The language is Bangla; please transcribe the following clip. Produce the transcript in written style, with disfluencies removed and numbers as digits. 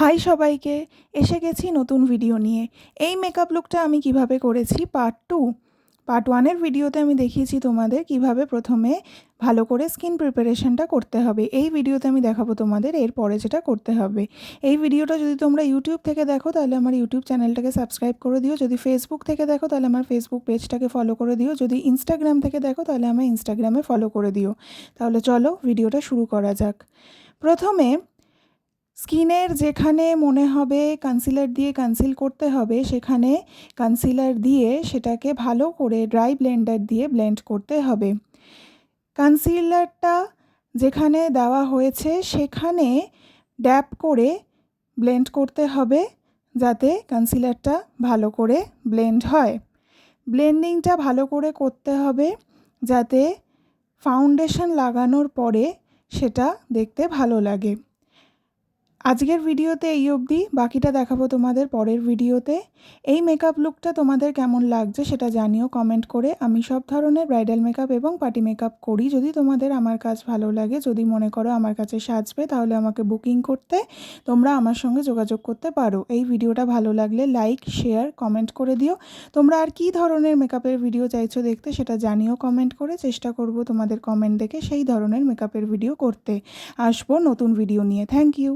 হাই সবাইকে, এসে গেছি নতুন ভিডিও নিয়ে। এই মেকআপ লুকটা আমি কিভাবে করেছি পার্ট 1 ভিডিওতে আমি দেখিয়েছি তোমাদের কিভাবে প্রথমে ভালো করে স্কিন প্রিপারেশনটা করতে হবে। এই ভিডিওতে আমি দেখাবো তোমাদের এরপরে যেটা করতে হবে। এই ভিডিওটা যদি তোমরা ইউটিউব থেকে দেখো তাহলে আমার ইউটিউব চ্যানেলটাকে সাবস্ক্রাইব করে দিও, যদি ফেসবুক থেকে দেখো তাহলে আমার ফেসবুক পেজটাকে ফলো করে দিও, যদি ইনস্টাগ্রাম থেকে দেখো তাহলে আমার ইনস্টাগ্রামে ফলো করে দিও। তাহলে চলো ভিডিওটা শুরু করা যাক। প্রথমে স্কিনের যেখানে মনে হবে কনসিলার দিয়ে কনসিল করতে হবে সেখানে কনসিলার দিয়ে সেটাকে ভালো করে ড্রাই ব্লেন্ডার দিয়ে ব্লেন্ড করতে হবে। কনসিলারটা যেখানে দেওয়া হয়েছে সেখানে ড্যাব করে ব্লেন্ড করতে হবে যাতে কনসিলারটা ভালো করে ব্লেন্ড হয়। ব্লেন্ডিংটা ভালো করে করতে হবে যাতে ফাউন্ডেশন লাগানোর পরে সেটা দেখতে ভালো লাগে। আজকের ভিডিওতে এই অবধি, বাকিটা দেখাবো তোমাদের পরের ভিডিওতে। এই মেকআপ লুকটা তোমাদের কেমন লাগছে সেটা জানিও কমেন্ট করে। আমি সব ধরনের ব্রাইডাল মেকআপ এবং পার্টি মেকআপ করি। যদি তোমাদের আমার কাজ ভালো লাগে, যদি মনে করো আমার কাছে সাজবে, তাহলে আমাকে বুকিং করতে তোমরা আমার সঙ্গে যোগাযোগ করতে পারো। এই ভিডিওটা ভালো লাগলে লাইক, শেয়ার, কমেন্ট করে দিও। তোমরা আর কী ধরনের মেকআপের ভিডিও চাইছো দেখতে সেটা জানিও কমেন্ট করে। চেষ্টা করব তোমাদের কমেন্ট দেখে সেই ধরনের মেকআপের ভিডিও করতে। আসবো নতুন ভিডিও নিয়ে। Thank you.